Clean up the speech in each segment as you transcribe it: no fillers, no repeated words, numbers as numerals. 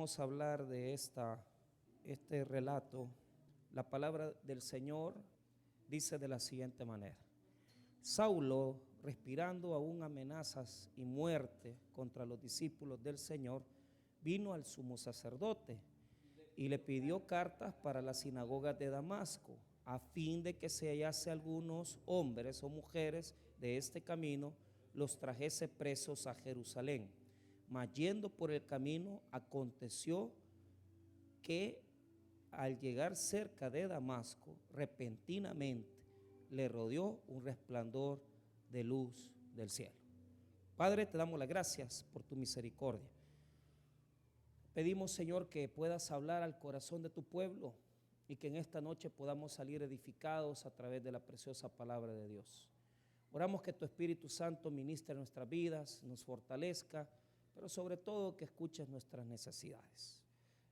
vamos a hablar de este relato. La palabra del Señor dice de la siguiente manera: Saulo, respirando aún amenazas y muerte contra los discípulos del Señor, vino al sumo sacerdote y le pidió cartas para las sinagogas de Damasco, a fin de que se hallase algunos hombres o mujeres de este camino, los trajese presos a Jerusalén. Mas yendo por el camino, aconteció que al llegar cerca de Damasco, repentinamente le rodeó un resplandor de luz del cielo. Padre, te damos las gracias por tu misericordia. Pedimos, Señor, que puedas hablar al corazón de tu pueblo y que en esta noche podamos salir edificados a través de la preciosa palabra de Dios. Oramos que tu Espíritu Santo ministre nuestras vidas, nos fortalezca, pero sobre todo que escuches nuestras necesidades.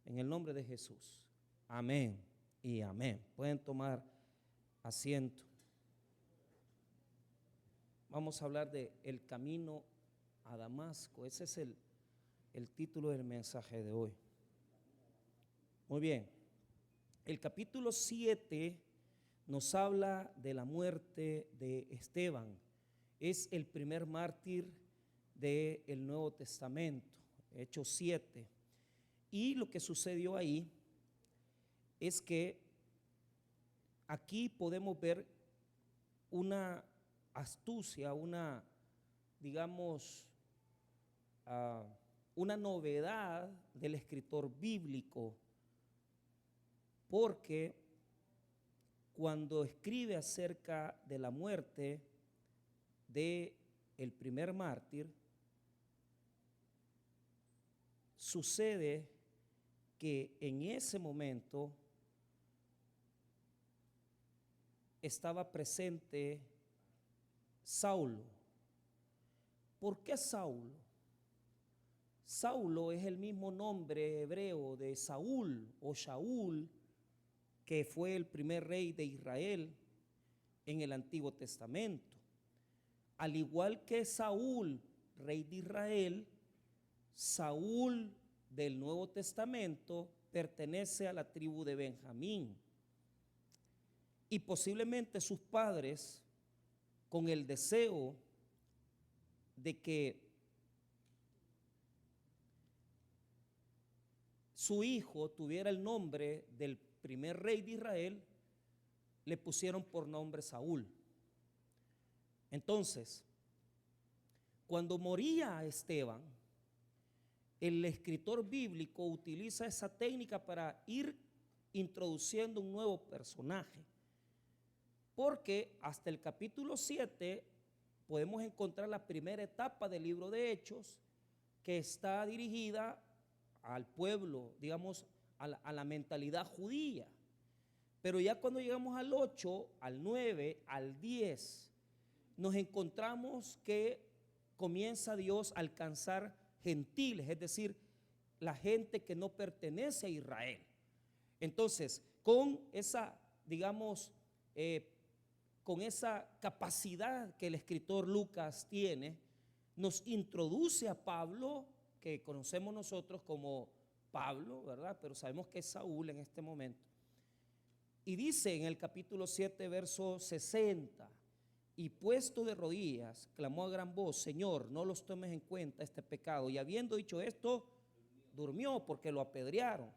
En el nombre de Jesús. Amén y amén. Pueden tomar asiento. Vamos a hablar de el camino a Damasco. Ese es el título del mensaje de hoy. Muy bien. El capítulo 7 nos habla de la muerte de Esteban. Es el primer mártir del Nuevo Testamento, Hechos 7. Y lo que sucedió ahí es que aquí podemos ver una astucia, digamos, una novedad del escritor bíblico, porque cuando escribe acerca de la muerte de el primer mártir, sucede que en ese momento estaba presente Saulo. ¿Por qué Saulo? Saulo es el mismo nombre hebreo de Saúl o Shaul, que fue el primer rey de Israel en el Antiguo Testamento. Al igual que Saúl, rey de Israel, Saúl del Nuevo Testamento pertenece a la tribu de Benjamín. Y posiblemente sus padres, con el deseo de que su hijo tuviera el nombre del primer rey de Israel, le pusieron por nombre Saúl. Entonces, cuando moría Esteban, el escritor bíblico utiliza esa técnica para ir introduciendo un nuevo personaje, porque hasta el capítulo 7 podemos encontrar la primera etapa del libro de Hechos, que está dirigida al pueblo, digamos, a la mentalidad judía. Pero ya cuando llegamos al 8, al 9, al 10, nos encontramos que comienza Dios a alcanzar gentiles, es decir, la gente que no pertenece a Israel. Entonces, con esa, digamos, con esa capacidad que el escritor Lucas tiene, nos introduce a Pablo, que conocemos nosotros como Pablo, ¿verdad? Pero sabemos que es Saúl en este momento. Y dice en el capítulo 7, verso 60, y puesto de rodillas, clamó a gran voz: Señor, no los tomes en cuenta este pecado. Y habiendo dicho esto, durmió, porque lo apedrearon.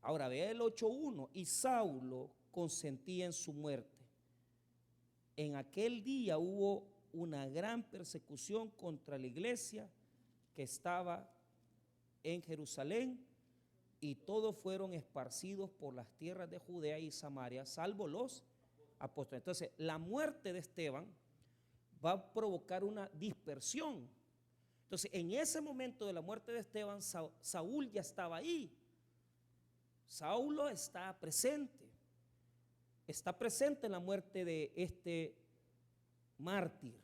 Ahora vea el 8:1, y Saulo consentía en su muerte. En aquel día hubo una gran persecución contra la iglesia que estaba en Jerusalén, y todos fueron esparcidos por las tierras de Judea y Samaria, salvo los apóstoles. Entonces, la muerte de Esteban va a provocar una dispersión. Entonces, en ese momento de la muerte de Esteban, Saúl ya estaba ahí. Saulo está presente en la muerte de este mártir.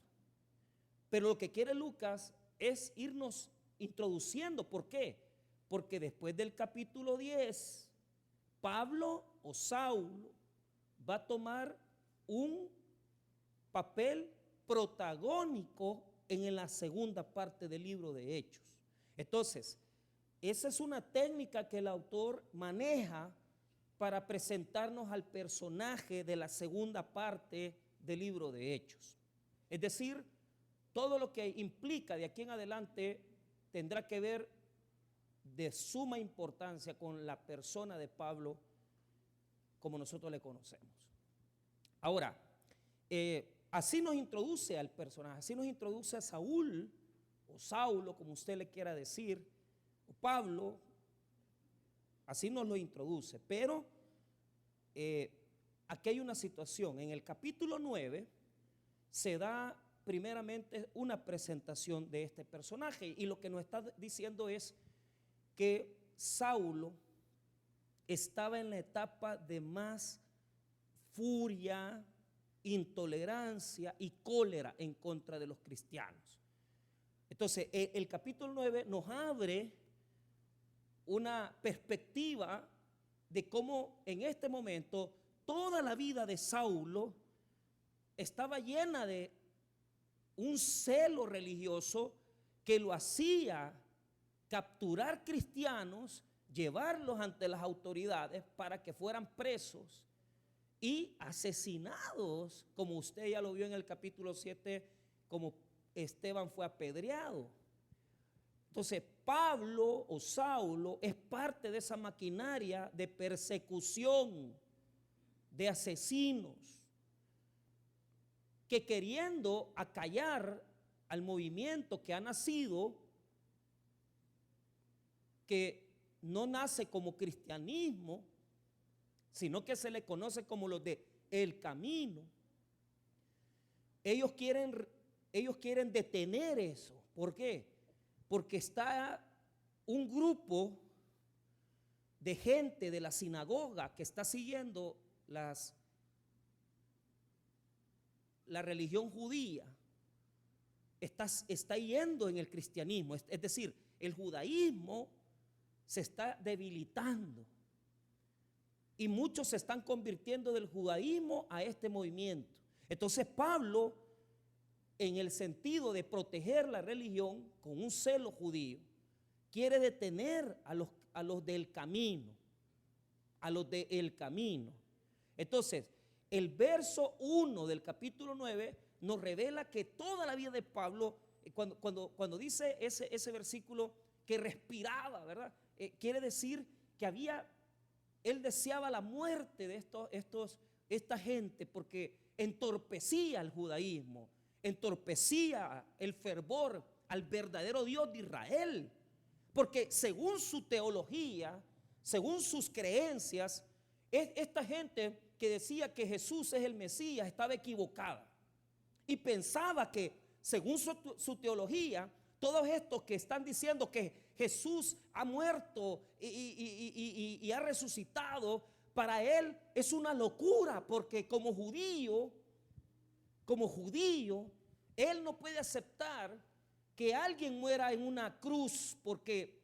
Pero lo que quiere Lucas es irnos introduciendo. ¿Por qué? Porque después del capítulo 10, Pablo o Saulo va a tomar un papel protagónico en la segunda parte del libro de Hechos. Entonces, esa es una técnica que el autor maneja para presentarnos al personaje de la segunda parte del libro de Hechos. Es decir, todo lo que implica de aquí en adelante tendrá que ver de suma importancia con la persona de Pablo como nosotros le conocemos. Ahora, así nos introduce al personaje, así nos introduce a Saúl, o Saulo, como usted le quiera decir, o Pablo, así nos lo introduce. Pero aquí hay una situación. En el capítulo 9 se da primeramente una presentación de este personaje, y lo que nos está diciendo es que Saulo estaba en la etapa de más furia, intolerancia y cólera en contra de los cristianos. Entonces, el capítulo 9 nos abre una perspectiva de cómo en este momento toda la vida de Saulo estaba llena de un celo religioso que lo hacía capturar cristianos, llevarlos ante las autoridades para que fueran presos y asesinados, como usted ya lo vio en el capítulo 7, como Esteban fue apedreado. Entonces, Pablo o Saulo es parte de esa maquinaria de persecución, de asesinos, que queriendo acallar al movimiento que ha nacido, que no nace como cristianismo, sino que se le conoce como los de el camino. Ellos quieren detener eso. ¿Por qué? Porque está un grupo de gente de la sinagoga que está siguiendo la religión judía, está yendo en el cristianismo. Es decir, el judaísmo se está debilitando y muchos se están convirtiendo del judaísmo a este movimiento. Entonces Pablo, en el sentido de proteger la religión con un celo judío, quiere detener a los del camino, a los del camino. Entonces, el verso 1 del capítulo 9 nos revela que toda la vida de Pablo, cuando dice ese versículo que respiraba, ¿verdad? Quiere decir que él deseaba la muerte de esta gente, porque entorpecía el judaísmo, entorpecía el fervor al verdadero Dios de Israel, porque según su teología, según sus creencias, esta gente que decía que Jesús es el Mesías estaba equivocada y pensaba que según su teología, todos estos que están diciendo que Jesús ha muerto y ha resucitado, para él es una locura, porque como judío, él no puede aceptar que alguien muera en una cruz, porque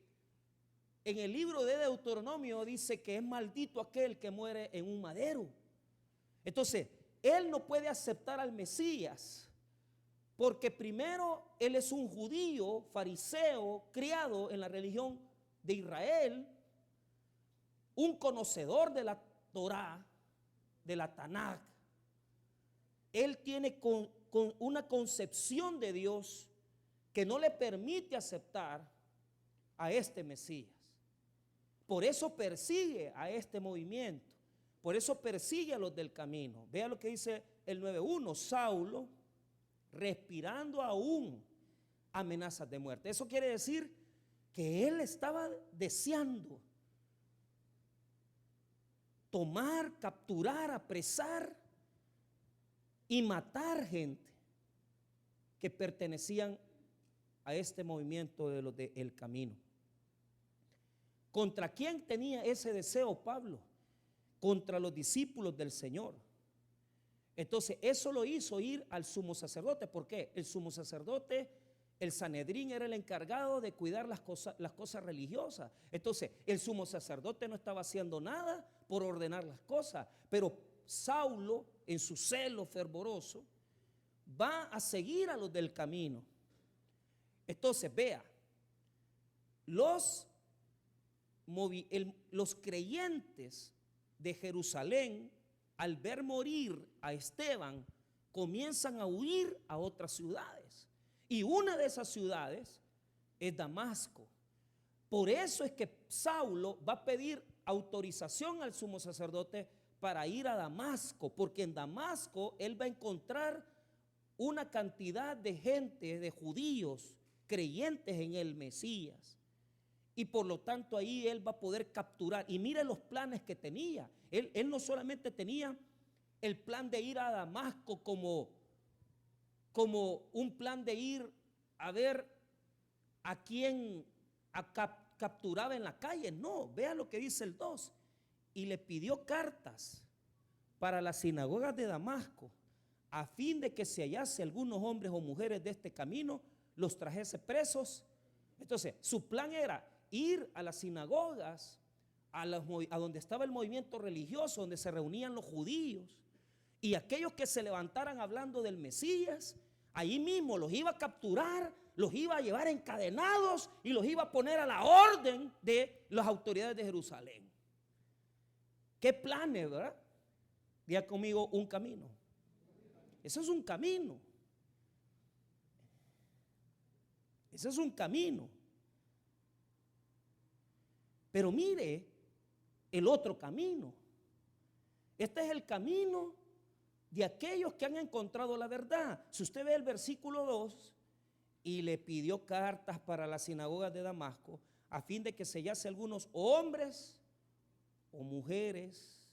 en el libro de Deuteronomio dice que es maldito aquel que muere en un madero. Entonces, él no puede aceptar al Mesías, porque primero él es un judío, fariseo, criado en la religión de Israel, un conocedor de la Torá, de la Tanakh. Él tiene con una concepción de Dios que no le permite aceptar a este Mesías. Por eso persigue a este movimiento, por eso persigue a los del camino. Vea lo que dice el 9:1, Saulo, respirando aún amenazas de muerte. Eso quiere decir que él estaba deseando tomar, capturar, apresar y matar gente que pertenecían a este movimiento de los del camino. ¿Contra quién tenía ese deseo Pablo? Contra los discípulos del Señor. Entonces eso lo hizo ir al sumo sacerdote. ¿Por qué? El sumo sacerdote, el Sanedrín, era el encargado de cuidar las cosas religiosas. Entonces el sumo sacerdote no estaba haciendo nada por ordenar las cosas, pero Saulo, en su celo fervoroso, va a seguir a los del camino. Entonces vea, los los creyentes de Jerusalén, al ver morir a Esteban, comienzan a huir a otras ciudades. Y una de esas ciudades es Damasco. Por eso es que Saulo va a pedir autorización al sumo sacerdote para ir a Damasco, porque en Damasco él va a encontrar una cantidad de gente, de judíos, creyentes en el Mesías. Y por lo tanto ahí él va a poder capturar. Y mire los planes que tenía. Él no solamente tenía el plan de ir a Damasco como un plan de ir a ver a quién capturaba en la calle. No, vea lo que dice el 2. Y le pidió cartas para las sinagogas de Damasco, a fin de que se hallase algunos hombres o mujeres de este camino, los trajese presos. Entonces, su plan era ir a las sinagogas, a donde estaba el movimiento religioso, donde se reunían los judíos, y aquellos que se levantaran hablando del Mesías, ahí mismo los iba a capturar, los iba a llevar encadenados y los iba a poner a la orden de las autoridades de Jerusalén. ¿Qué planes, verdad? Diga conmigo, un camino. Eso es un camino. Ese es un camino. Pero mire el otro camino. Este es el camino de aquellos que han encontrado la verdad. Si usted ve el versículo 2, y le pidió cartas para las sinagogas de Damasco, a fin de que sellase algunos hombres o mujeres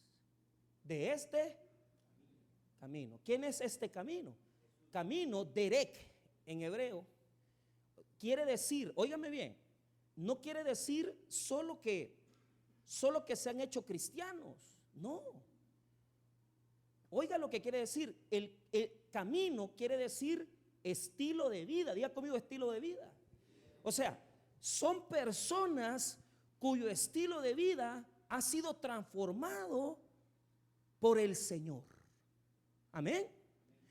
de este camino. ¿Quién es este camino? Camino, derek en hebreo, quiere decir, óigame bien, no quiere decir solo que se han hecho cristianos, no. Oiga lo que quiere decir, el camino quiere decir estilo de vida. Diga conmigo, estilo de vida. O sea, son personas cuyo estilo de vida ha sido transformado por el Señor. Amén.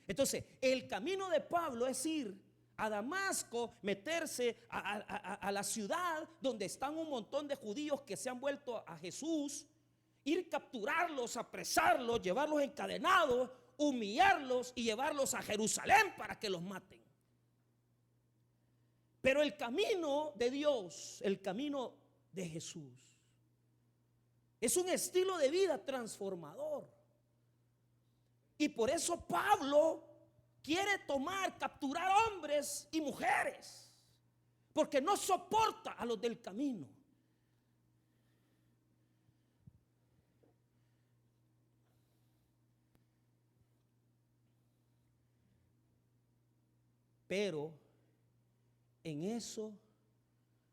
Entonces, el camino de Pablo es ir a Damasco, meterse a la ciudad donde están un montón de judíos que se han vuelto a Jesús, ir capturarlos, apresarlos, llevarlos encadenados, humillarlos y llevarlos a Jerusalén para que los maten. Pero el camino de Dios, el camino de Jesús, es un estilo de vida transformador. Y por eso Pablo quiere capturar hombres y mujeres, porque no soporta a los del camino. Pero en eso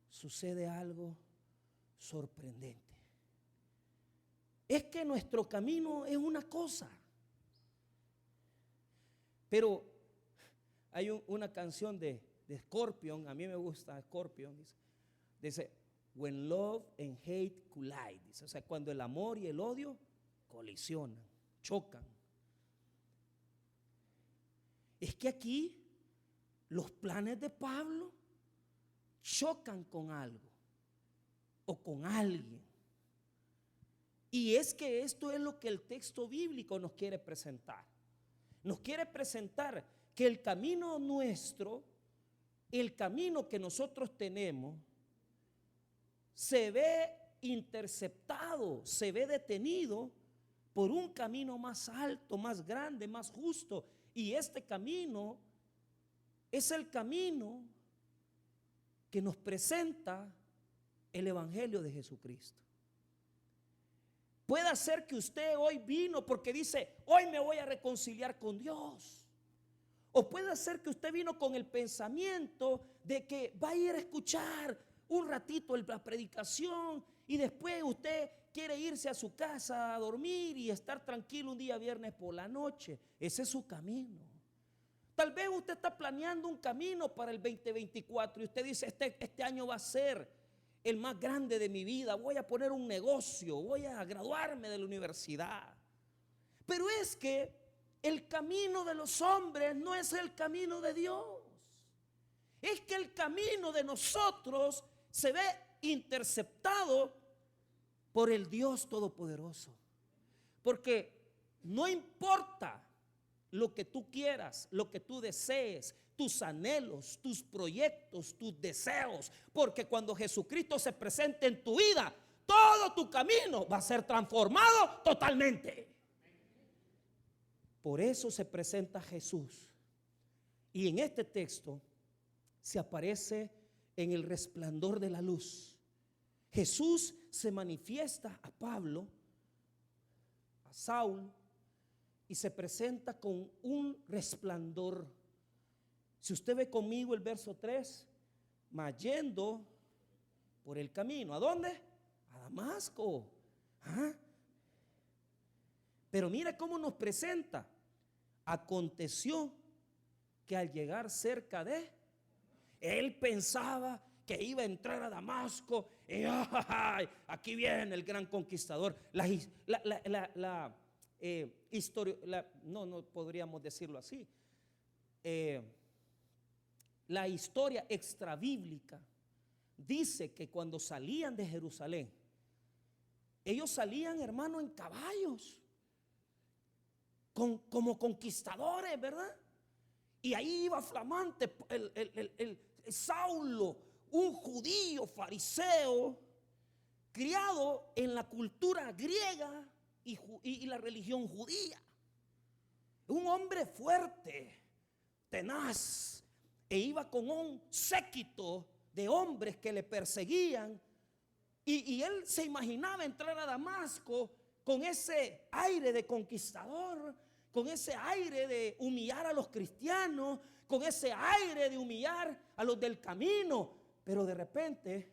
sucede algo sorprendente. Es que nuestro camino es una cosa. Pero hay una canción de Scorpion, a mí me gusta Scorpion, dice, when love and hate collide, dice, o sea, cuando el amor y el odio colisionan, chocan. Es que aquí los planes de Pablo chocan con algo o con alguien. Y es que esto es lo que el texto bíblico nos quiere presentar. Nos quiere presentar que el camino nuestro, el camino que nosotros tenemos, se ve interceptado, se ve detenido por un camino más alto, más grande, más justo. Y este camino es el camino que nos presenta el Evangelio de Jesucristo. Puede ser que usted hoy vino porque dice, hoy me voy a reconciliar con Dios. O puede ser que usted vino con el pensamiento de que va a ir a escuchar un ratito la predicación y después usted quiere irse a su casa a dormir y estar tranquilo un día viernes por la noche. Ese es su camino. Tal vez usted está planeando un camino para el 2024 y usted dice, este año va a ser el más grande de mi vida, voy a poner un negocio, voy a graduarme de la universidad. Pero es que el camino de los hombres no es el camino de Dios. Es que el camino de nosotros se ve interceptado por el Dios Todopoderoso. Porque no importa lo que tú quieras, lo que tú desees, tus anhelos, tus proyectos, tus deseos, porque cuando Jesucristo se presente en tu vida, todo tu camino va a ser transformado totalmente. Por eso se presenta Jesús. Y en este texto se aparece en el resplandor de la luz. Jesús se manifiesta a Pablo, a Saúl, y se presenta con un resplandor. Si usted ve conmigo el verso 3, mas yendo por el camino, ¿a dónde? A Damasco. ¿Ah? Pero mira cómo nos presenta. Aconteció que al llegar cerca de, él pensaba que iba a entrar a Damasco y ¡ay! Aquí viene el gran conquistador. No podríamos decirlo así. La historia extrabíblica dice que cuando salían de Jerusalén, ellos salían, hermano, en caballos, como conquistadores, ¿verdad? Y ahí iba flamante el Saulo, un judío fariseo, criado en la cultura griega y la religión judía. Un hombre fuerte, tenaz, e iba con un séquito de hombres que le perseguían. Y él se imaginaba entrar a Damasco con ese aire de conquistador, con ese aire de humillar a los cristianos, con ese aire de humillar a los del camino. Pero de repente,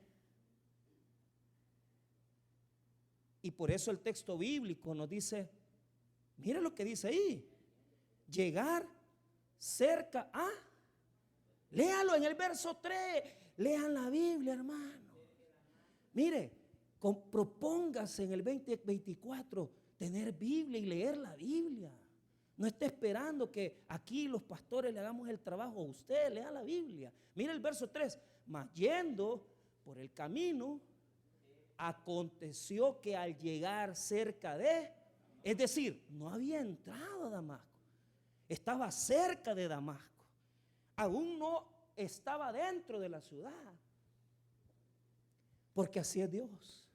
y por eso el texto bíblico nos dice, mire lo que dice ahí, llegar cerca a, léalo en el verso 3, lean la Biblia, hermano. Mire, propóngase en el 2024 tener Biblia y leer la Biblia. No esté esperando que aquí los pastores le hagamos el trabajo a usted, lea la Biblia. Mire el verso 3, mas yendo por el camino, aconteció que al llegar cerca de, es decir, no había entrado a Damasco, estaba cerca de Damasco, aún no estaba dentro de la ciudad, porque así es Dios.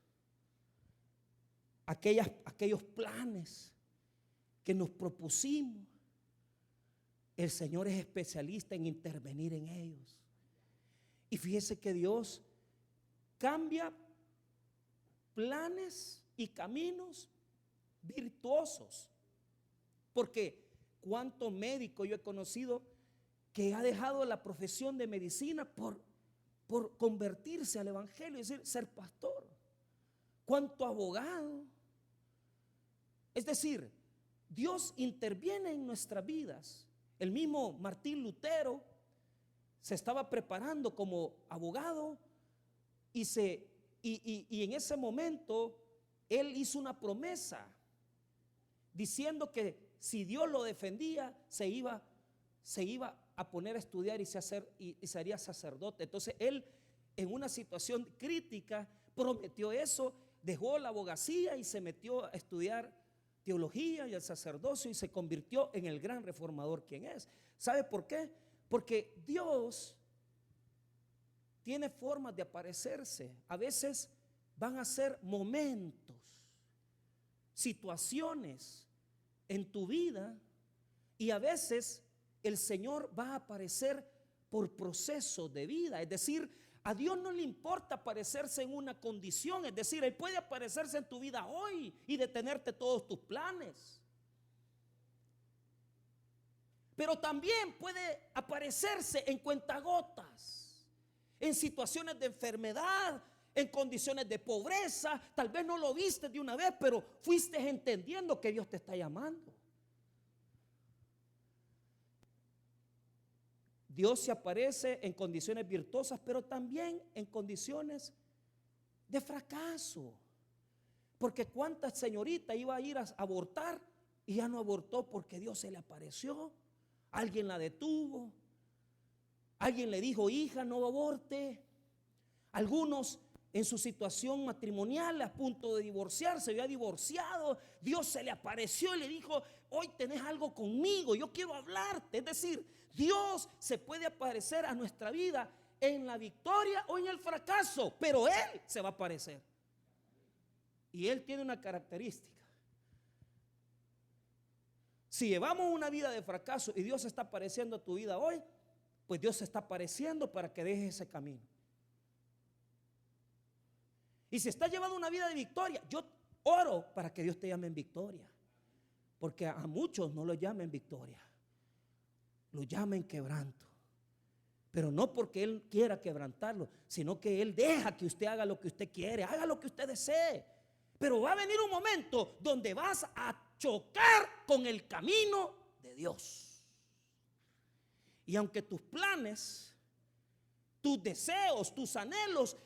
Aquellos planes que nos propusimos, el Señor es especialista en intervenir en ellos. Y fíjese que Dios cambia planes y caminos virtuosos. Porque cuánto médico yo he conocido que ha dejado la profesión de medicina por convertirse al evangelio, es decir, ser pastor. Cuánto abogado. Es decir, Dios interviene en nuestras vidas. El mismo Martín Lutero se estaba preparando como abogado y en ese momento él hizo una promesa diciendo que si Dios lo defendía se iba a poner a estudiar y se haría sacerdote. Entonces él, en una situación crítica, prometió eso, dejó la abogacía y se metió a estudiar teología y el sacerdocio y se convirtió en el gran reformador quien es. ¿Sabe por qué? Porque Dios tiene formas de aparecerse. A veces van a ser momentos, situaciones en tu vida, y a veces el Señor va a aparecer por procesos de vida. Es decir, a Dios no le importa aparecerse en una condición, es decir, Él puede aparecerse en tu vida hoy y detenerte todos tus planes. Pero también puede aparecerse en cuentagotas, en situaciones de enfermedad, en condiciones de pobreza. Tal vez no lo viste de una vez, pero fuiste entendiendo que Dios te está llamando. Dios se aparece en condiciones virtuosas, pero también en condiciones de fracaso. Porque cuánta señorita iba a ir a abortar y ya no abortó porque Dios se le apareció. Alguien la detuvo. Alguien le dijo, hija, no aborte. Algunos en su situación matrimonial, a punto de divorciarse, había divorciado. Dios se le apareció y le dijo: hoy tenés algo conmigo, yo quiero hablarte. Es decir, Dios se puede aparecer a nuestra vida en la victoria o en el fracaso, pero Él se va a aparecer. Y Él tiene una característica: si llevamos una vida de fracaso y Dios se está apareciendo a tu vida hoy, pues Dios se está apareciendo para que dejes ese camino. Y si estás llevando una vida de victoria, yo oro para que Dios te llame en victoria, porque a muchos no lo llama en victoria, lo llama en quebranto. Pero no porque Él quiera quebrantarlo, sino que Él deja que usted haga lo que usted quiere, haga lo que usted desee. Pero va a venir un momento donde vas a chocar con el camino de Dios. Y aunque tus planes, tus deseos, tus anhelos,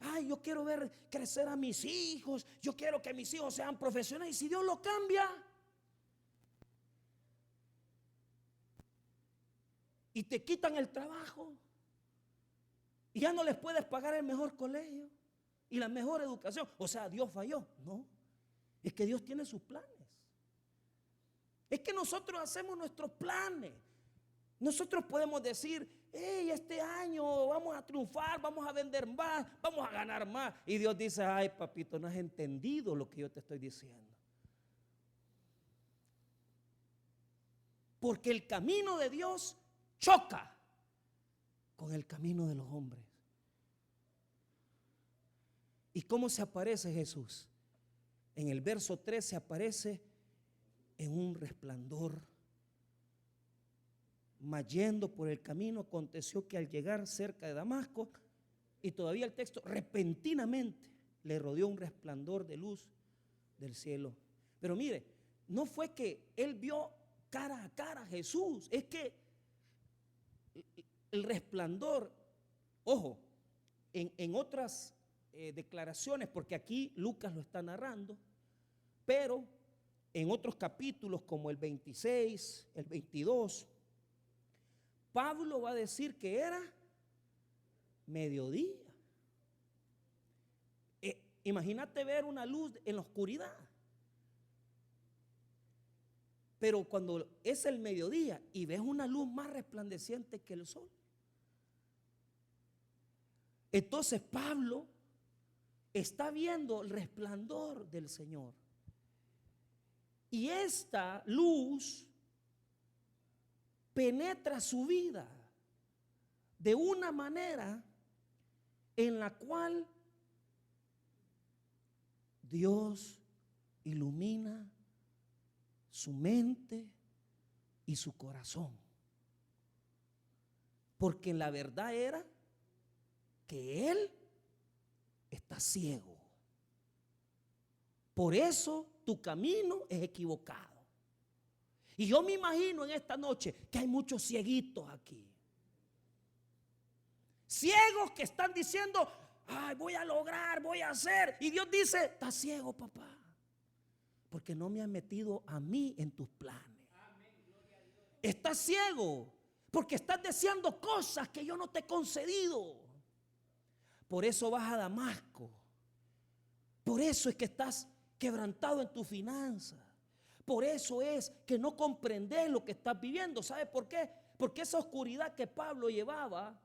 ay, yo quiero ver crecer a mis hijos, yo quiero que mis hijos sean profesionales, y si Dios lo cambia y te quitan el trabajo y ya no les puedes pagar el mejor colegio y la mejor educación, o sea, Dios falló. No, es que Dios tiene sus planes. Es que nosotros hacemos nuestros planes. Nosotros podemos decir: hey, este año vamos a triunfar, vamos a vender más, vamos a ganar más. Y Dios dice: ay, papito, no has entendido lo que yo te estoy diciendo. Porque el camino de Dios choca con el camino de los hombres. ¿Y cómo se aparece Jesús? En el verso 3 se aparece en un resplandor. Mas yendo por el camino, aconteció que al llegar cerca de Damasco, y todavía el texto, repentinamente le rodeó un resplandor de luz del cielo. Pero mire, no fue que él vio cara a cara a Jesús, es que el resplandor, ojo, en otras declaraciones, porque aquí Lucas lo está narrando, pero en otros capítulos como el 26, el 22, Pablo va a decir que era mediodía. Imagínate ver una luz en la oscuridad. Pero cuando es el mediodía y ves una luz más resplandeciente que el sol, entonces Pablo está viendo el resplandor del Señor. Y esta luz penetra su vida de una manera en la cual Dios ilumina su mente y su corazón. Porque la verdad era que él está ciego. Por eso tu camino es equivocado. Y yo me imagino en esta noche que hay muchos cieguitos aquí. Ciegos que están diciendo: ay, voy a lograr, voy a hacer. Y Dios dice: estás ciego, papá, porque no me has metido a mí en tus planes. Estás ciego porque estás deseando cosas que yo no te he concedido. Por eso vas a Damasco. Por eso es que estás quebrantado en tu finanza. Por eso es que no comprendes lo que estás viviendo. ¿Sabe por qué? Porque esa oscuridad que Pablo llevaba,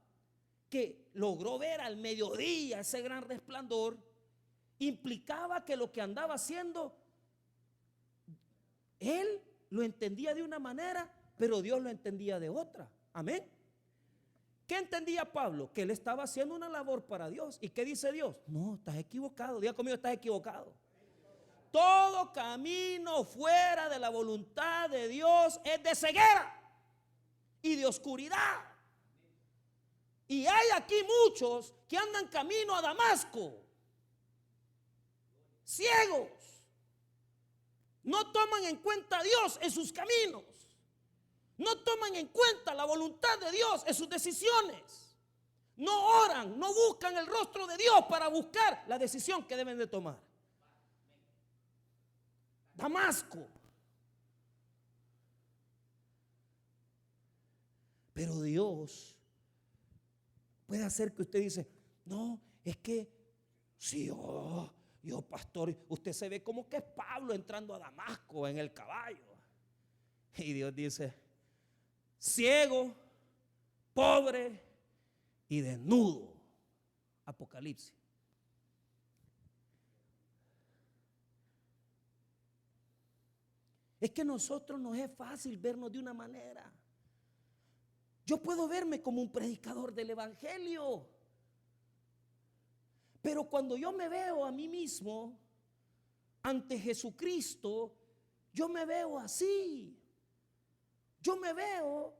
que logró ver al mediodía ese gran resplandor, implicaba que lo que andaba haciendo, él lo entendía de una manera, pero Dios lo entendía de otra. Amén. ¿Qué entendía Pablo? Que él estaba haciendo una labor para Dios. ¿Y qué dice Dios? No, estás equivocado. Diga conmigo: estás equivocado. Todo camino fuera de la voluntad de Dios es de ceguera y de oscuridad. Y hay aquí muchos que andan camino a Damasco, ciegos. No toman en cuenta a Dios en sus caminos. No toman en cuenta la voluntad de Dios en sus decisiones. No oran, no buscan el rostro de Dios para buscar la decisión que deben de tomar. Damasco. Pero Dios puede hacer que usted dice: no, es que Sí, yo pastor, usted se ve como que es Pablo entrando a Damasco en el caballo. Y Dios dice, ciego, pobre y desnudo. Apocalipsis. Es que a nosotros nos es fácil vernos de una manera. Yo puedo verme como un predicador del evangelio, pero cuando yo me veo a mí mismo ante Jesucristo, yo me veo así. Yo me veo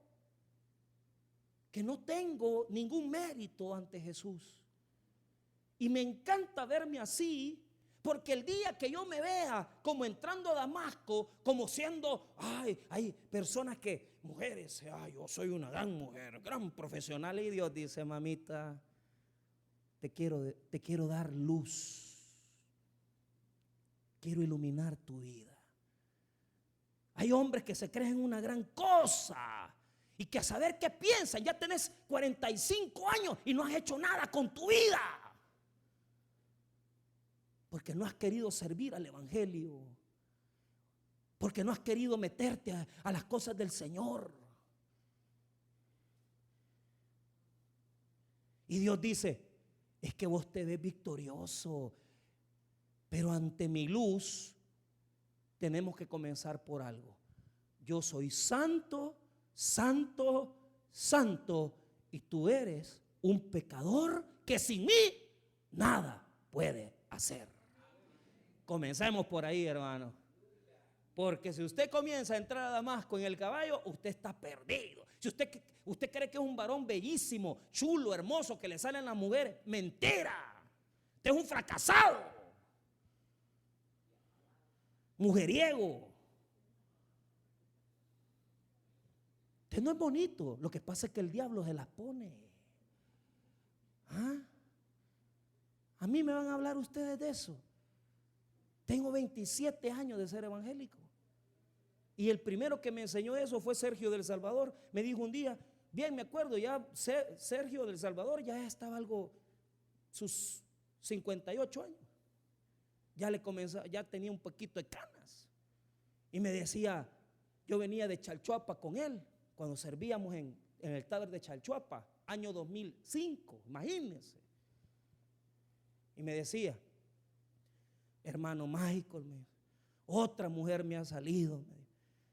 que no tengo ningún mérito ante Jesús. Y me encanta verme así, porque el día que yo me vea como entrando a Damasco, como siendo, hay personas que, mujeres, yo soy una gran mujer, gran profesional, y Dios dice, mamita, te quiero dar luz, quiero iluminar tu vida. Hay hombres que se creen una gran cosa y que a saber qué piensan, ya tenés 45 años y no has hecho nada con tu vida. Porque no has querido servir al evangelio. Porque no has querido meterte a las cosas del Señor. Y Dios dice, es que vos te ves victorioso, pero ante mi luz tenemos que comenzar por algo. Yo soy santo, santo, santo, y tú eres un pecador que sin mí nada puede hacer. Comencemos por ahí, hermano. Porque si usted comienza a entrar a Damasco en el caballo, usted está perdido. Si usted cree que es un varón bellísimo, chulo, hermoso, que le salen las mujeres, mentira. Usted es un fracasado, mujeriego. Usted no es bonito. Lo que pasa es que el diablo se las pone. A mí me van a hablar ustedes de eso. Tengo 27 años de ser evangélico. Y el primero que me enseñó eso fue Sergio del Salvador. Me dijo un día, bien me acuerdo, ya Sergio del Salvador ya estaba sus 58 años. Ya tenía un poquito de canas. Y me decía, yo venía de Chalchuapa con él, cuando servíamos en el Taber de Chalchuapa, año 2005, imagínense. Y me decía, hermano Michael, otra mujer me ha salido.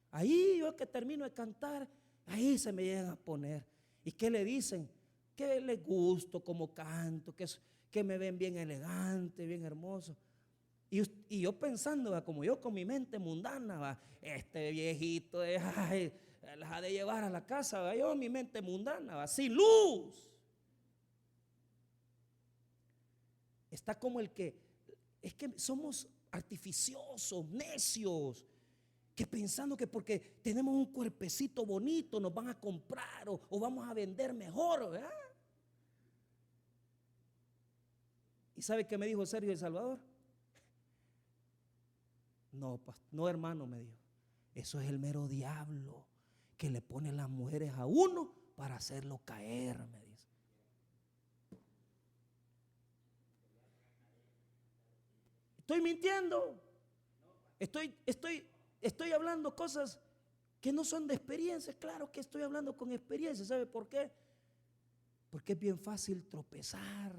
Ahí yo que termino de cantar, ahí se me llegan a poner. ¿Y qué le dicen? Que les gusto como canto, que me ven bien elegante, bien hermoso. Y yo pensando, como yo con mi mente mundana, este viejito, las ha de llevar a la casa, yo mi mente mundana, sin luz. Está como es que somos artificiosos, necios, que pensando que porque tenemos un cuerpecito bonito nos van a comprar o vamos a vender mejor, ¿verdad? ¿Y sabe qué me dijo Sergio de Salvador? No, hermano, me dijo, eso es el mero diablo que le pone las mujeres a uno para hacerlo caer, me dice. ¿Estoy mintiendo? Estoy hablando cosas que no son de experiencia. Claro que estoy hablando con experiencia. ¿Sabe por qué? Porque es bien fácil tropezar.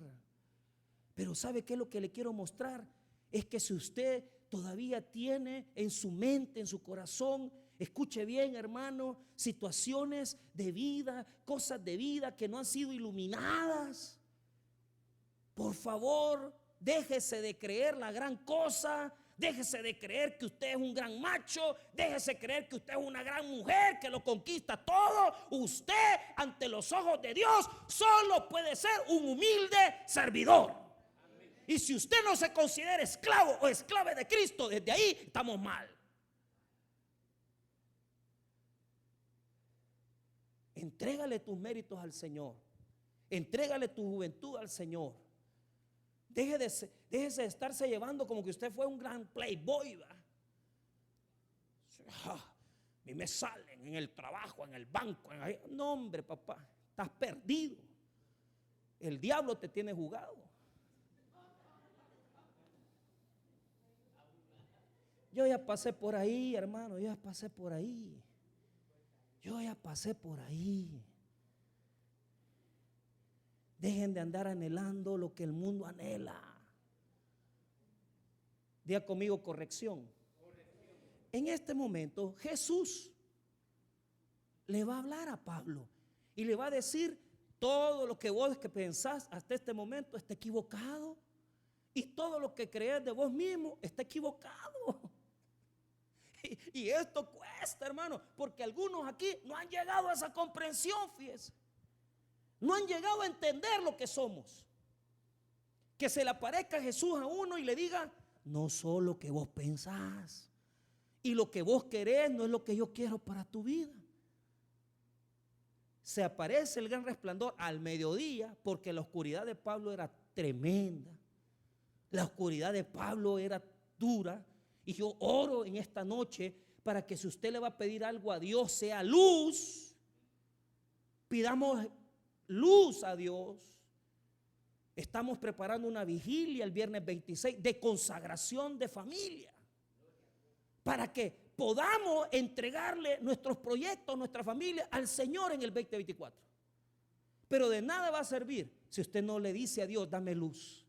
Pero ¿sabe qué es lo que le quiero mostrar? Es que si usted todavía tiene en su mente, en su corazón, escuche bien, hermano, situaciones de vida, cosas de vida que no han sido iluminadas, por favor, déjese de creer la gran cosa. Déjese de creer que usted es un gran macho. Déjese creer que usted es una gran mujer que lo conquista todo. Usted, ante los ojos de Dios, solo puede ser un humilde servidor. Y si usted no se considera esclavo o esclave de Cristo, desde ahí estamos mal. Entrégale tus méritos al Señor. Entrégale tu juventud al Señor. Déjese de estarse llevando como que usted fue un gran playboy, ¿va? A mí me salen en el trabajo, en el banco. No, hombre, papá, estás perdido. El diablo te tiene jugado. Yo ya pasé por ahí, hermano, yo ya pasé por ahí. Yo ya pasé por ahí. Dejen de andar anhelando lo que el mundo anhela. Diga conmigo corrección. En este momento Jesús le va a hablar a Pablo y le va a decir: todo lo que vos que pensás hasta este momento está equivocado, y todo lo que crees de vos mismo está equivocado. Y esto cuesta, hermano, porque algunos aquí no han llegado a esa comprensión, fíjese. No han llegado a entender lo que somos. Que se le aparezca Jesús a uno y le diga: no soy lo que vos pensás, y lo que vos querés no es lo que yo quiero para tu vida. Se aparece el gran resplandor al mediodía, porque la oscuridad de Pablo era tremenda. La oscuridad de Pablo era dura. Y yo oro en esta noche para que, si usted le va a pedir algo a Dios, sea luz. Pidamos luz a Dios. Estamos preparando una vigilia el viernes 26 de consagración de familia, para que podamos entregarle nuestros proyectos, nuestra familia al Señor en el 2024. Pero de nada va a servir si usted no le dice a Dios: dame luz.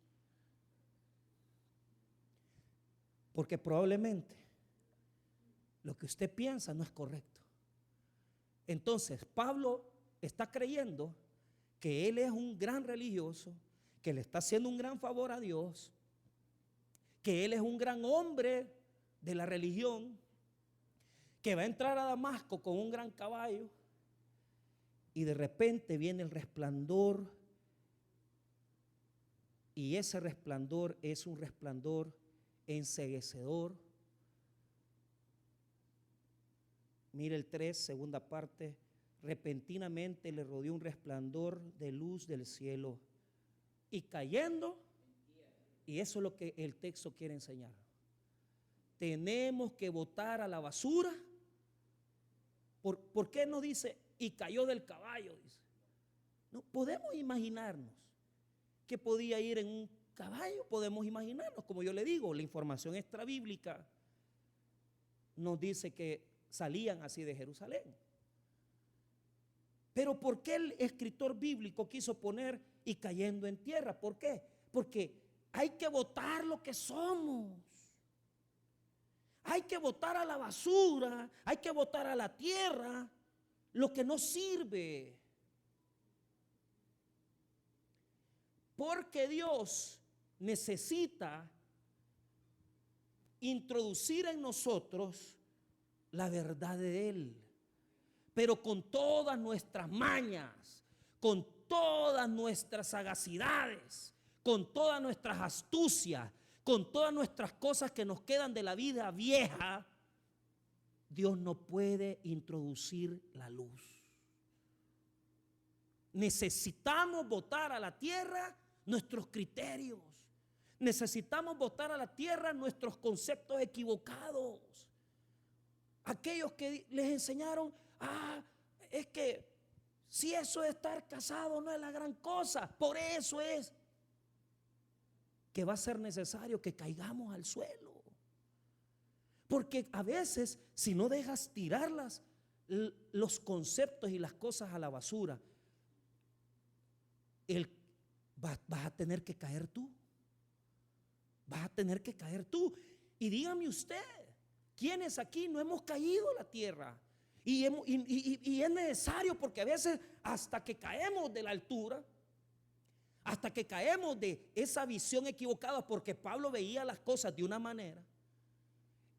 Porque probablemente lo que usted piensa no es correcto. Entonces Pablo está creyendo que él es un gran religioso, que le está haciendo un gran favor a Dios, que él es un gran hombre de la religión, que va a entrar a Damasco con un gran caballo, y de repente viene el resplandor, y ese resplandor es un resplandor enceguecedor. Mire el 3, segunda parte: repentinamente le rodeó un resplandor de luz del cielo, y cayendo, y eso es lo que el texto quiere enseñar. Tenemos que botar a la basura. ¿Por qué no dice y cayó del caballo? Dice. No podemos imaginarnos que podía ir en un caballo. Podemos imaginarnos, como yo le digo, la información extrabíblica nos dice que salían así de Jerusalén. Pero ¿por qué el escritor bíblico quiso poner y cayendo en tierra? ¿Por qué? Porque hay que botar lo que somos. Hay que botar a la basura, hay que botar a la tierra lo que no sirve. Porque Dios necesita introducir en nosotros la verdad de Él, pero con todas nuestras mañas, con todas nuestras sagacidades, con todas nuestras astucias, con todas nuestras cosas que nos quedan de la vida vieja. Dios no puede introducir la luz. Necesitamos botar a la tierra nuestros criterios. Necesitamos botar a la tierra nuestros conceptos equivocados. Aquellos que les enseñaron: es que si eso de estar casado no es la gran cosa. Por eso es que va a ser necesario que caigamos al suelo. Porque a veces, si no dejas tirarlas, los conceptos y las cosas a la basura, vas a tener que caer tú. Vas a tener que caer tú. Y dígame usted, ¿quiénes aquí no hemos caído a la tierra? Y es necesario, porque a veces hasta que caemos de la altura, hasta que caemos de esa visión equivocada, porque Pablo veía las cosas de una manera.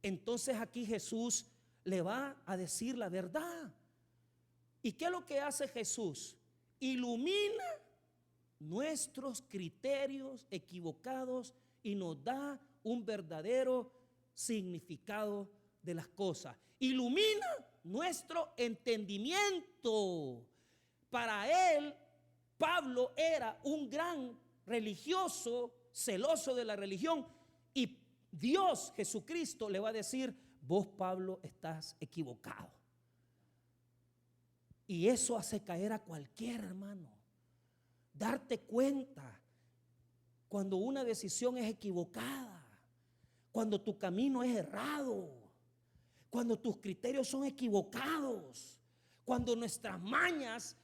Entonces aquí Jesús le va a decir la verdad. ¿Y qué es lo que hace Jesús? Ilumina nuestros criterios equivocados y nos da un verdadero significado de las cosas. Ilumina nuestro entendimiento. Para él, Pablo era un gran religioso, celoso de la religión, y Dios, Jesucristo, le va a decir: vos, Pablo, estás equivocado. Y eso hace caer a cualquier hermano. Darte cuenta cuando una decisión es equivocada, cuando tu camino es errado, cuando tus criterios son equivocados, cuando nuestras mañas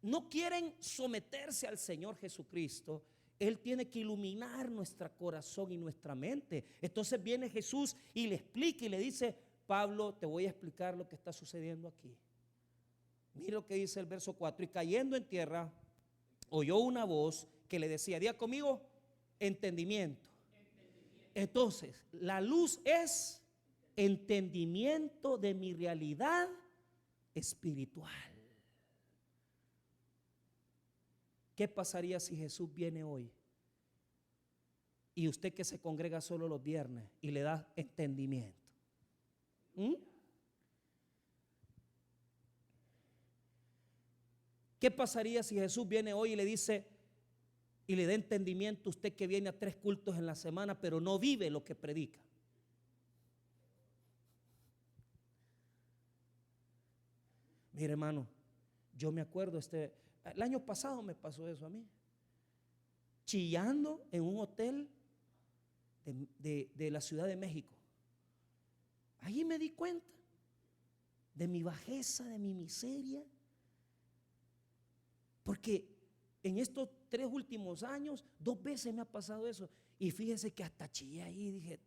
no quieren someterse al Señor Jesucristo. Él tiene que iluminar nuestro corazón y nuestra mente. Entonces viene Jesús y le explica y le dice: Pablo, te voy a explicar lo que está sucediendo aquí. Mira lo que dice el verso 4. Y cayendo en tierra, oyó una voz que le decía, diga conmigo, entendimiento. Entonces, la luz es entendimiento de mi realidad espiritual. ¿Qué pasaría si Jesús viene hoy y usted que se congrega solo los viernes y le da entendimiento? ¿Qué pasaría si Jesús viene hoy y le dice y le da entendimiento a usted que viene a 3 cultos en la semana pero no vive lo que predica? Mire, hermano, yo me acuerdo el año pasado me pasó eso a mí, chillando en un hotel de la Ciudad de México. Allí me di cuenta de mi bajeza, de mi miseria, porque en estos 3 últimos años 2 veces me ha pasado eso. Y fíjese que hasta chillé ahí, dije,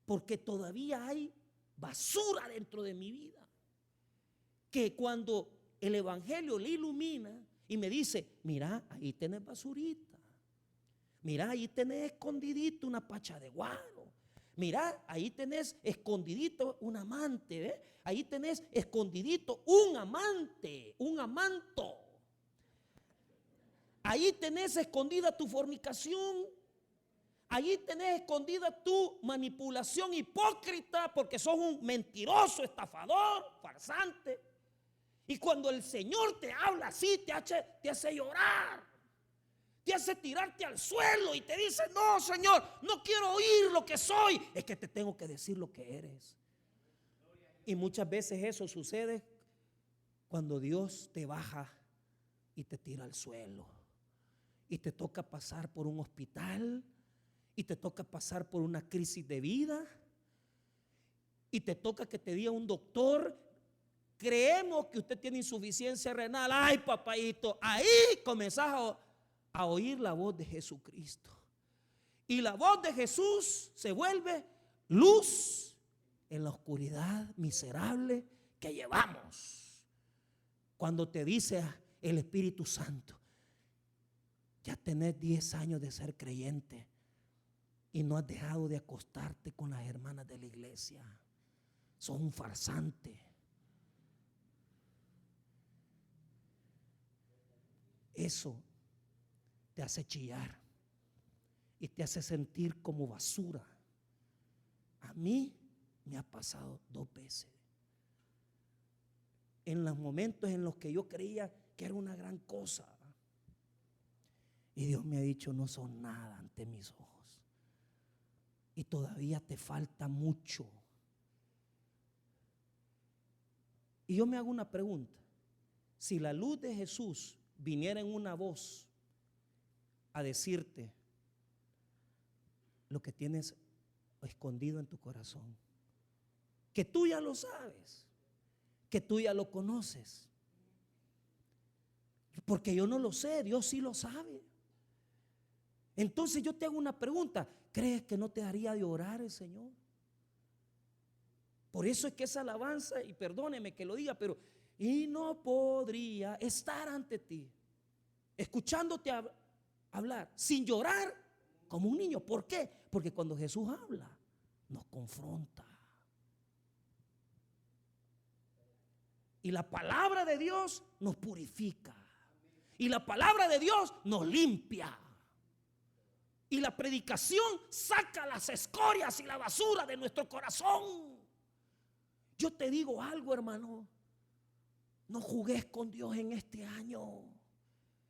porque todavía hay basura dentro de mi vida, que cuando el evangelio le ilumina y me dice, mira, ahí tenés basurita, mira, ahí tenés escondidito una pacha de guaro, mira, ahí tenés escondidito un amante, ¿eh? Ahí tenés escondidito un amante, un amanto, ahí tenés escondida tu fornicación, ahí tenés escondida tu manipulación hipócrita, porque sos un mentiroso, estafador, farsante. Y cuando el Señor te habla así, te hace llorar, te hace tirarte al suelo y te dice, no, Señor, no quiero oír lo que soy, es que te tengo que decir lo que eres. Y muchas veces eso sucede cuando Dios te baja y te tira al suelo, y te toca pasar por un hospital, y te toca pasar por una crisis de vida, y te toca que te diga un doctor, creemos que usted tiene insuficiencia renal. Ay, papayito, ahí comenzás a oír la voz de Jesucristo. Y la voz de Jesús se vuelve luz en la oscuridad miserable que llevamos. Cuando te dice el Espíritu Santo, ya tenés 10 años de ser creyente y no has dejado de acostarte con las hermanas de la iglesia. Sos un farsante. Eso te hace chillar y te hace sentir como basura. A mí me ha pasado 2 veces. En los momentos en los que yo creía que era una gran cosa. Y Dios me ha dicho, no son nada ante mis ojos. Y todavía te falta mucho. Y yo me hago una pregunta. Si la luz de Jesús viniera en una voz a decirte lo que tienes escondido en tu corazón, que tú ya lo sabes, que tú ya lo conoces, porque yo no lo sé, Dios sí lo sabe. Entonces yo te hago una pregunta, ¿crees que no te haría de orar el Señor? Por eso es que esa alabanza, y perdóneme que lo diga, pero y no podría estar ante ti, escuchándote hablar, sin llorar como un niño. ¿Por qué? Porque cuando Jesús habla, nos confronta. Y la palabra de Dios nos purifica. Y la palabra de Dios nos limpia. Y la predicación saca las escorias y la basura de nuestro corazón. Yo te digo algo, hermano. No jugues con Dios en este año.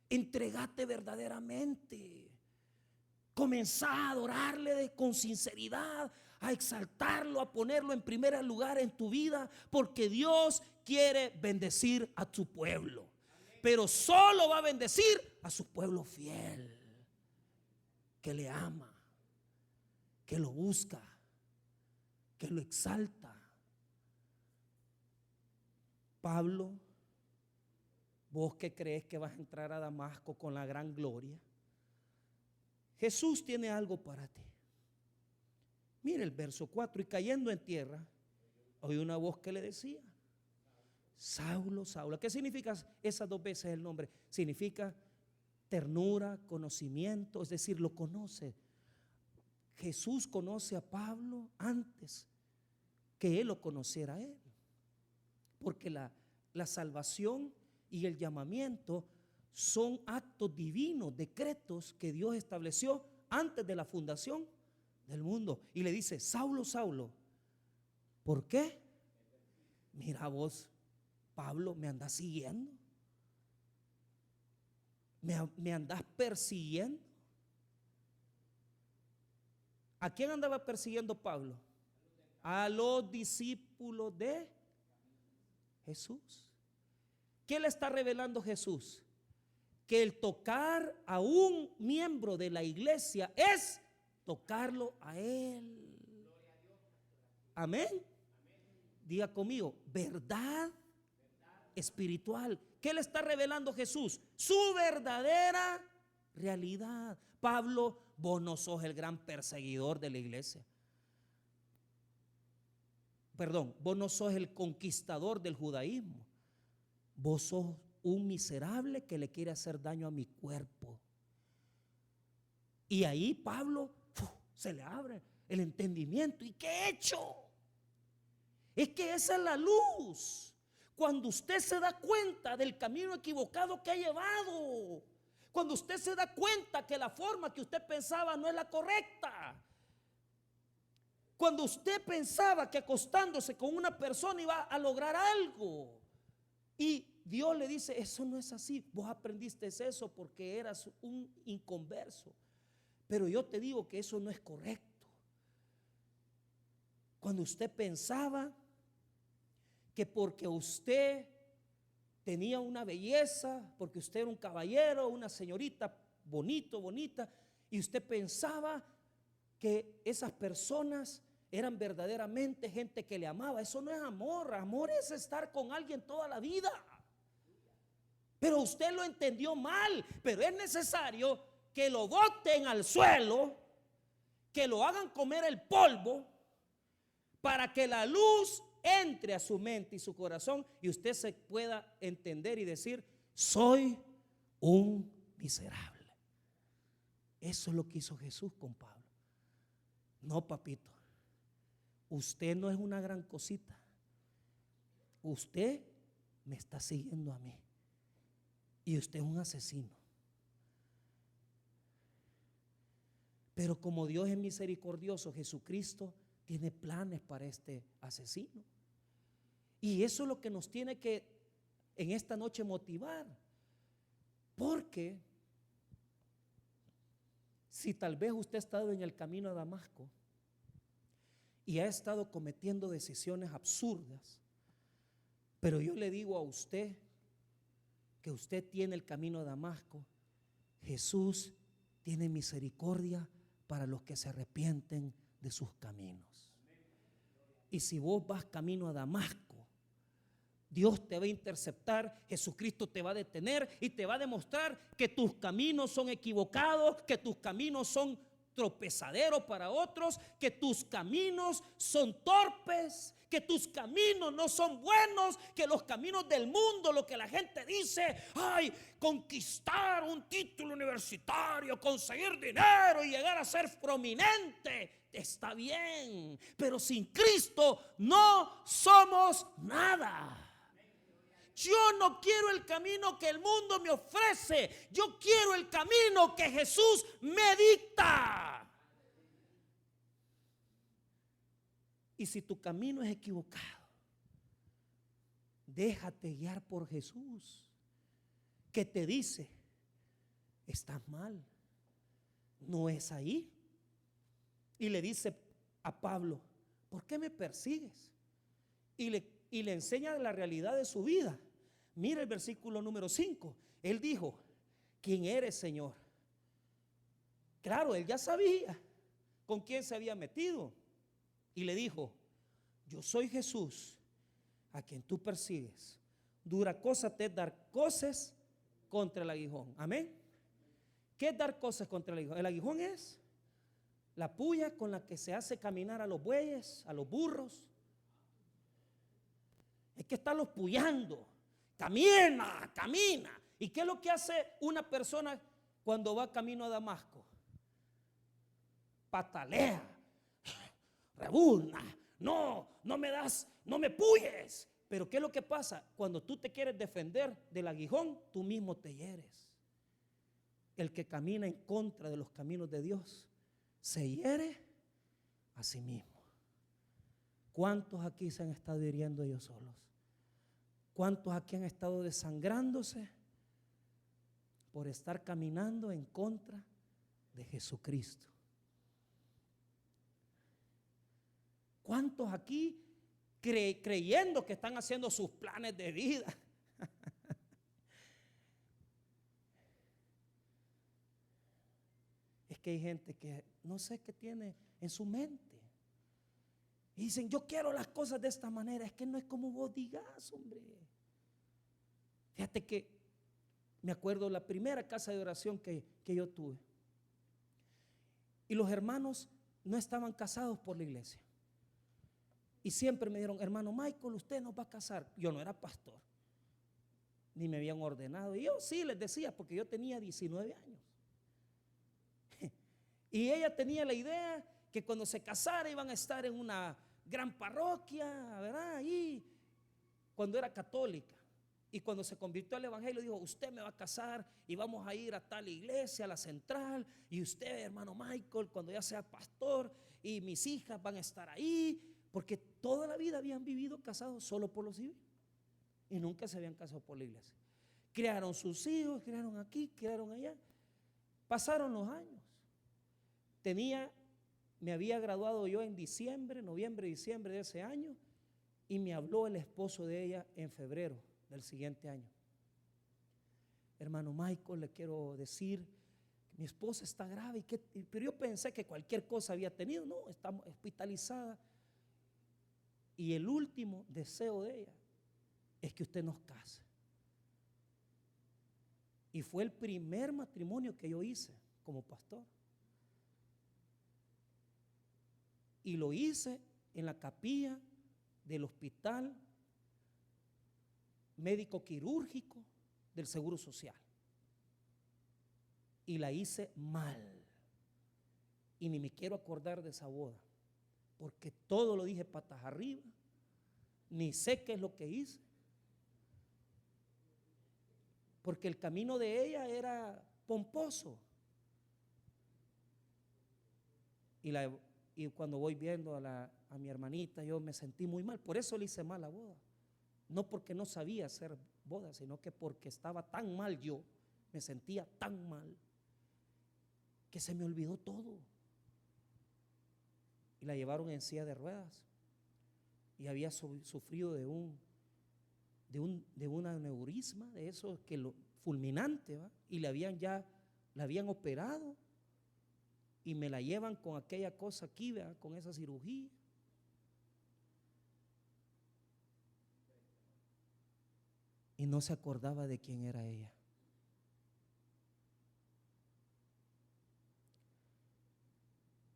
Entregate verdaderamente. Comenzá a adorarle con sinceridad, a exaltarlo, a ponerlo en primer lugar en tu vida, porque Dios quiere bendecir a su pueblo. Pero solo va a bendecir a su pueblo fiel, que le ama, que lo busca, que lo exalta. Pablo, vos que crees que vas a entrar a Damasco con la gran gloria, Jesús tiene algo para ti. Mire el verso 4: y cayendo en tierra, oyó una voz que le decía: Saulo, Saulo. ¿Qué significa esas dos veces el nombre? Significa ternura, conocimiento, es decir, lo conoce. Jesús conoce a Pablo antes que él lo conociera a él, porque la salvación y el llamamiento son actos divinos, decretos que Dios estableció antes de la fundación del mundo. Y le dice: Saulo, Saulo, ¿por qué? Mira vos, Pablo, me andás siguiendo, me andás persiguiendo. ¿A quién andaba persiguiendo Pablo? A los discípulos de Jesús. ¿Qué le está revelando Jesús? Que el tocar a un miembro de la iglesia es tocarlo a él. Amén. Diga conmigo: verdad espiritual. ¿Qué le está revelando Jesús? Su verdadera realidad. Pablo, vos no sos el gran perseguidor de la iglesia. Perdón, vos no sos el conquistador del judaísmo. Vos sos un miserable que le quiere hacer daño a mi cuerpo. Y ahí Pablo se le abre el entendimiento. ¿Y qué he hecho? Es que esa es la luz. Cuando usted se da cuenta del camino equivocado que ha llevado, cuando usted se da cuenta que la forma que usted pensaba no es la correcta, cuando usted pensaba que acostándose con una persona iba a lograr algo, y Dios le dice: eso no es así, vos aprendiste eso porque eras un inconverso, pero yo te digo que eso no es correcto. Cuando usted pensaba que porque usted tenía una belleza, porque usted era un caballero, una señorita bonito, bonita, y usted pensaba que esas personas eran verdaderamente gente que le amaba. Eso no es amor. Amor es estar con alguien toda la vida. Pero usted lo entendió mal. Pero es necesario que lo boten al suelo, que lo hagan comer el polvo, para que la luz entre a su mente y su corazón y usted se pueda entender y decir: soy un miserable. Eso es lo que hizo Jesús con Pablo. No, papito, usted no es una gran cosita. Usted me está siguiendo a mí y usted es un asesino. Pero como Dios es misericordioso, Jesucristo tiene planes para este asesino. Y eso es lo que nos tiene que en esta noche motivar. Porque si tal vez usted ha estado en el camino a Damasco y ha estado cometiendo decisiones absurdas, pero yo le digo a usted que usted tiene el camino a Damasco. Jesús tiene misericordia para los que se arrepienten de sus caminos. Y si vos vas camino a Damasco, Dios te va a interceptar, Jesucristo te va a detener y te va a demostrar que tus caminos son equivocados, que tus caminos son tropezaderos para otros, que tus caminos son torpes, que tus caminos no son buenos, que los caminos del mundo, lo que la gente dice: ay, conquistar un título universitario, conseguir dinero y llegar a ser prominente. Está bien, pero sin Cristo no somos nada. Yo no quiero el camino que el mundo me ofrece. Yo quiero el camino que Jesús me dicta. Y si tu camino es equivocado, déjate guiar por Jesús, que te dice: estás mal, no es ahí. Y le dice a Pablo: ¿por qué me persigues? Y le enseña la realidad de su vida. Mira el versículo número 5. Él dijo: ¿quién eres, Señor? Claro, él ya sabía, con quién se había metido. Y le dijo: yo soy Jesús, a quien tú persigues. Dura cosa te es dar coces contra el aguijón. Amén. ¿Qué es dar coces contra el aguijón? El aguijón es la puya con la que se hace caminar a los bueyes, a los burros. Es que estarlos puyando. Camina, camina. ¿Y qué es lo que hace una persona cuando va camino a Damasco? Patalea, rebuzna. No me das, no me puyes. Pero ¿qué es lo que pasa? Cuando tú te quieres defender del aguijón, tú mismo te hieres. El que camina en contra de los caminos de Dios se hiere a sí mismo. ¿Cuántos aquí se han estado hiriendo ellos solos? ¿Cuántos aquí han estado desangrándose por estar caminando en contra de Jesucristo? ¿Cuántos aquí creyendo que están haciendo sus planes de vida? Es que hay gente que no sé qué tiene en su mente. Y dicen: yo quiero las cosas de esta manera. Es que no es como vos digas, hombre. Fíjate que me acuerdo la primera casa de oración que yo tuve. Y los hermanos no estaban casados por la iglesia. Y siempre me dijeron: hermano Michael, usted nos va a casar. Yo no era pastor, ni me habían ordenado. Y yo sí les decía, porque yo tenía 19 años. Y ella tenía la idea que cuando se casara iban a estar en una gran parroquia, ¿verdad? Ahí, cuando era católica. Y cuando se convirtió al evangelio, dijo: usted me va a casar y vamos a ir a tal iglesia, a la central. Y usted, hermano Michael, cuando ya sea pastor, y mis hijas van a estar ahí. Porque toda la vida habían vivido casados solo por lo civil y nunca se habían casado por la iglesia. Criaron sus hijos, criaron aquí, criaron allá. Pasaron los años. Me había graduado yo en noviembre, diciembre de ese año, y me habló el esposo de ella en febrero del siguiente año: hermano Michael, le quiero decir que mi esposa está grave. Pero yo pensé que cualquier cosa había tenido. No, está hospitalizada. Y el último deseo de ella es que usted nos case. Y fue el primer matrimonio que yo hice como pastor. Y lo hice en la capilla del hospital médico quirúrgico del Seguro Social. Y la hice mal. Y ni me quiero acordar de esa boda, porque todo lo dije patas arriba, ni sé qué es lo que hice, porque el camino de ella era pomposo. Y cuando voy viendo a mi hermanita, yo me sentí muy mal. Por eso le hice mal la boda. No porque no sabía hacer boda, sino que porque estaba tan mal yo, me sentía tan mal, que se me olvidó todo. Y la llevaron en silla de ruedas. Y había sufrido de un aneurisma, de esos fulminante, ¿va? Y la habían operado. Y me la llevan con aquella cosa aquí, ¿verdad? Con esa cirugía. Y no se acordaba de quién era ella.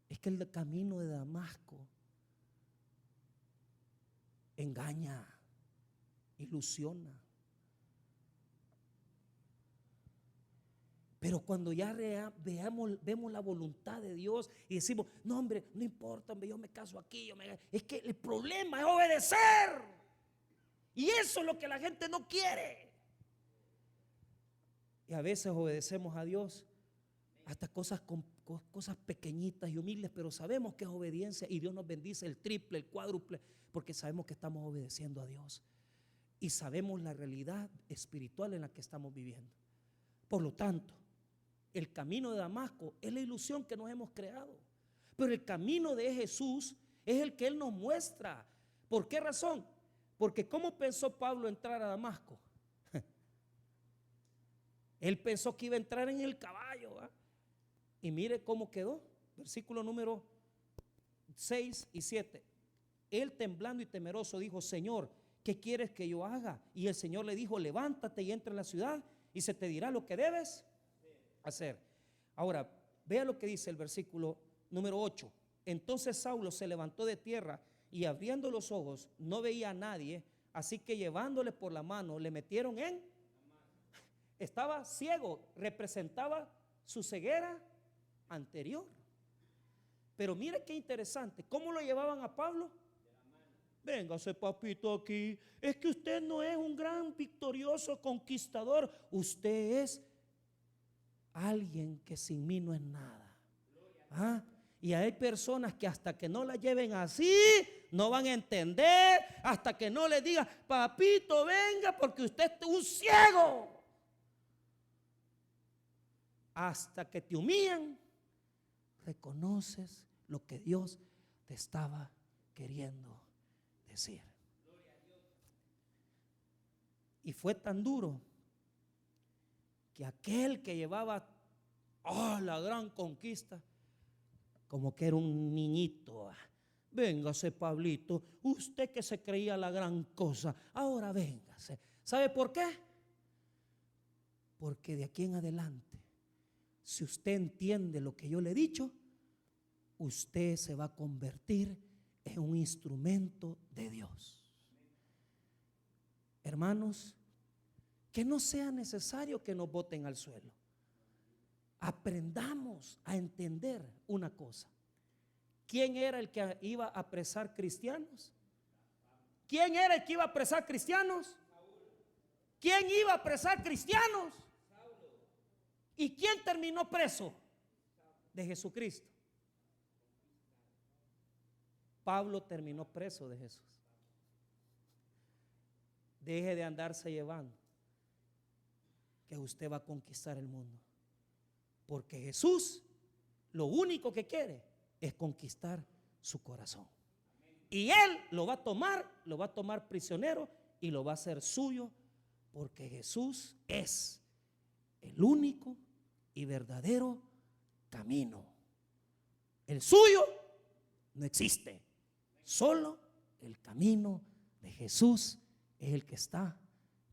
Es que el camino de Damasco engaña, ilusiona. Pero cuando ya vemos la voluntad de Dios y decimos: no, hombre, no importa, hombre, yo me caso aquí, es que el problema es obedecer. Y eso es lo que la gente no quiere. Y a veces obedecemos a Dios hasta cosas pequeñitas y humildes, pero sabemos que es obediencia y Dios nos bendice el triple, el cuádruple, porque sabemos que estamos obedeciendo a Dios y sabemos la realidad espiritual en la que estamos viviendo. Por lo tanto, el camino de Damasco es la ilusión que nos hemos creado, pero el camino de Jesús es el que Él nos muestra. ¿Por qué razón? Porque ¿cómo pensó Pablo entrar a Damasco? Él pensó que iba a entrar en el caballo, ¿eh? Y mire cómo quedó. Versículo número 6 y 7. Él temblando y temeroso dijo: Señor, ¿qué quieres que yo haga? Y el Señor le dijo: levántate y entra en la ciudad y se te dirá lo que debes hacer. Ahora, vea lo que dice el versículo número 8. Entonces Saulo se levantó de tierra y abriendo los ojos no veía a nadie, así que llevándole por la mano le metieron en... Estaba ciego, representaba su ceguera anterior. Pero mire qué interesante, ¿cómo lo llevaban a Pablo? Véngase, papito, aquí. Es que usted no es un gran victorioso conquistador, usted es alguien que sin mí no es nada. ¿Ah? Y hay personas que hasta que no la lleven así, no van a entender, hasta que no le digan: papito, venga, porque usted es un ciego. Hasta que te humillan, reconoces lo que Dios te estaba queriendo decir. Y fue tan duro que aquel que llevaba la gran conquista, como que era un niñito. Véngase, Pablito, usted que se creía la gran cosa, ahora véngase. ¿Sabe por qué? Porque de aquí en adelante, si usted entiende lo que yo le he dicho, usted se va a convertir en un instrumento de Dios. Hermanos, que no sea necesario que nos boten al suelo. Aprendamos a entender una cosa. ¿Quién era el que iba a apresar cristianos? ¿Quién era el que iba a apresar cristianos? ¿Quién iba a apresar cristianos? ¿Y quién terminó preso? De Jesucristo. Pablo terminó preso de Jesús. Deje de andarse llevando que usted va a conquistar el mundo, porque Jesús lo único que quiere es conquistar su corazón. Y Él lo va a tomar prisionero y lo va a hacer suyo, porque Jesús es el único y verdadero camino. El suyo no existe. Solo el camino de Jesús es el que está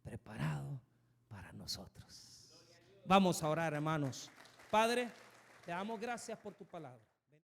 preparado para nosotros. Vamos a orar, hermanos. Padre, te damos gracias por tu palabra.